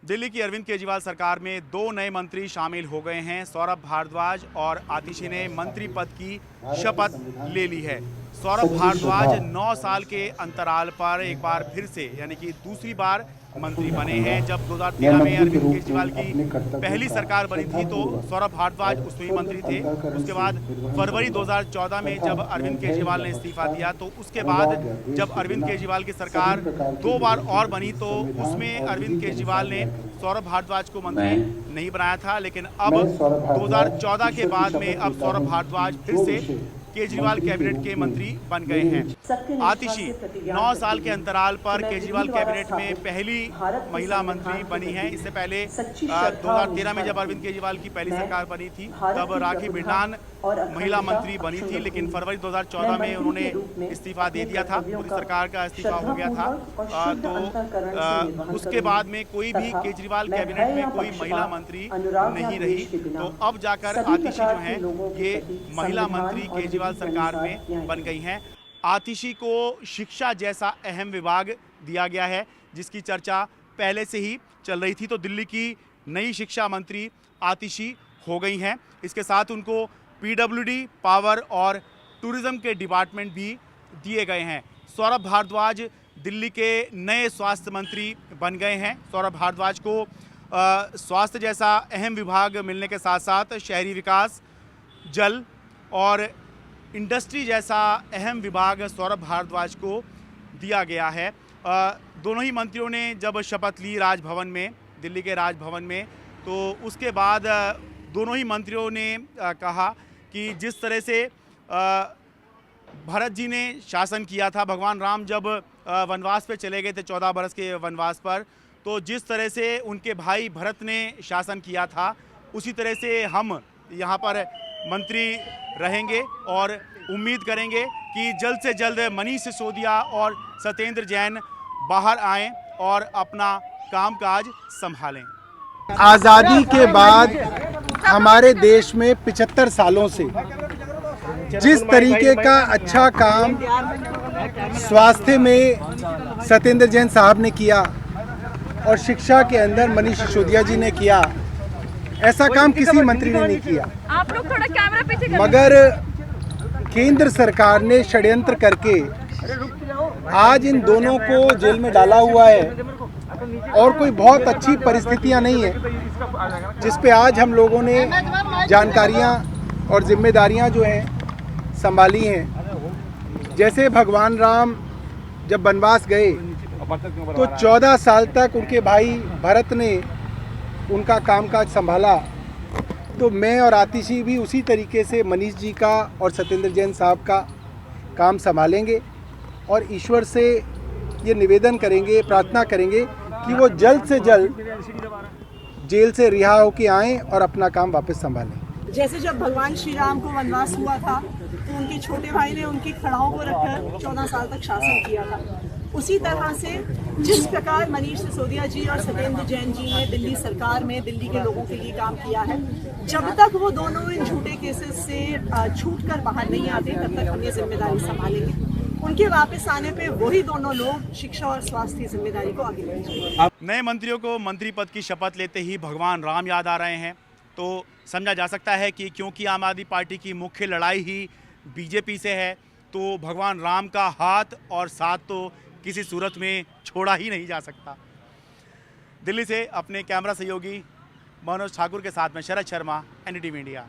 दिल्ली की अरविंद केजरीवाल सरकार में 2 नए मंत्री शामिल हो गए हैं। सौरभ भारद्वाज और आतिशी ने मंत्री पद की शपथ ले ली है। सौरभ भारद्वाज 9 साल के अंतराल पर एक बार फिर से यानी कि दूसरी बार मंत्री बने हैं। जब 2013 में अरविंद केजरीवाल की पहली सरकार बनी थी तो सौरभ भारद्वाज उसमें ही मंत्री थे। उसके बाद फरवरी 2014 में जब अरविंद केजरीवाल ने इस्तीफा दिया तो उसके बाद जब अरविंद केजरीवाल की सरकार 2 बार और बनी तो उसमें अरविंद केजरीवाल ने सौरभ भारद्वाज को मंत्री नहीं बनाया था। लेकिन अब 2014 के बाद में अब सौरभ भारद्वाज फिर से केजरीवाल कैबिनेट के मंत्री बन गए हैं। आतिशी 9 साल के अंतराल पर केजरीवाल कैबिनेट में पहली महिला मंत्री बनी हैं। इससे पहले 2013 में जब अरविंद केजरीवाल की पहली सरकार बनी थी तब राखी बिरनान महिला मंत्री बनी थी, लेकिन फरवरी 2014 में उन्होंने इस्तीफा दे दिया था। पूरी सरकार का इस्तीफा हो गया था। तो उसके बाद में कोई भी केजरीवाल कैबिनेट में कोई महिला मंत्री नहीं रही। तो अब जाकर आतिशी जो हैं ये महिला मंत्री केजरीवाल सरकार में बन गई हैं। आतिशी को शिक्षा जैसा अहम विभाग दिया गया है जिसकी चर्चा पहले से ही चल रही थी। तो दिल्ली की नई शिक्षा मंत्री आतिशी हो गई हैं। इसके साथ उनको पीडब्ल्यूडी, पावर और टूरिज्म के डिपार्टमेंट भी दिए गए हैं। सौरभ भारद्वाज दिल्ली के नए स्वास्थ्य मंत्री बन गए हैं। सौरभ भारद्वाज को स्वास्थ्य जैसा अहम विभाग मिलने के साथ साथ शहरी विकास, जल और इंडस्ट्री जैसा अहम विभाग सौरभ भारद्वाज को दिया गया है। दोनों ही मंत्रियों ने जब शपथ ली राजभवन में, दिल्ली के राजभवन में, तो उसके बाद दोनों ही मंत्रियों ने कहा कि जिस तरह से भरत जी ने शासन किया था, भगवान राम जब वनवास पे चले गए थे 14 बरस के वनवास पर, तो जिस तरह से उनके भाई भरत ने शासन किया था उसी तरह से हम यहाँ पर मंत्री रहेंगे और उम्मीद करेंगे कि जल्द से जल्द मनीष सिसोदिया और सत्येंद्र जैन बाहर आएं और अपना कामकाज संभालें। आज़ादी के बाद हमारे देश में 75 सालों से जिस तरीके का अच्छा काम स्वास्थ्य में सत्येंद्र जैन साहब ने किया और शिक्षा के अंदर मनीष सिसोदिया जी ने किया, ऐसा काम किसी मंत्री ने नहीं किया। आप लोग थोड़ा कैमरा पीछे करें। मगर केंद्र सरकार ने षड्यंत्र करके आज इन दोनों को जेल में डाला हुआ है और कोई बहुत अच्छी परिस्थितियां नहीं है जिस पे आज हम लोगों ने जानकारियां और जिम्मेदारियां जो हैं संभाली हैं। जैसे भगवान राम जब वनवास गए तो 14 साल तक उनके भाई भरत ने उनका कामकाज संभाला, तो मैं और आतिशी भी उसी तरीके से मनीष जी का और सत्येंद्र जैन साहब का काम संभालेंगे और ईश्वर से ये निवेदन करेंगे, प्रार्थना करेंगे कि वो जल्द से जल्द जेल से रिहा होकर आएँ और अपना काम वापस संभालें। जैसे जब भगवान श्री राम को वनवास हुआ था तो उनके छोटे भाई ने उनकी खड़ाओं को रखकर 14 साल तक शासन किया था, उसी तरह से जिस प्रकार मनीष सिसोदिया जी और सत्येंद्र जैन जी ने दिल्ली सरकार में दिल्ली के लोगों के लिए काम किया है, जब तक वो दोनों इन झूठे केसेस से छूटकर बाहर नहीं आते तब तक हम ये जिम्मेदारी संभालेंगे। उनके वापस आने पे वही दोनों लोग शिक्षा और स्वास्थ्य की जिम्मेदारी को आगे ले जाएंगे। नए मंत्रियों को मंत्री पद की शपथ लेते ही भगवान राम याद आ रहे हैं, तो समझा जा सकता है कि क्योंकि आम आदमी पार्टी की मुख्य लड़ाई ही बीजेपी से है तो भगवान राम का हाथ और साथ तो किसी सूरत में छोड़ा ही नहीं जा सकता। दिल्ली से अपने कैमरा सहयोगी मनोज ठाकुर के साथ में शरद शर्मा, एनडीटीवी इंडिया।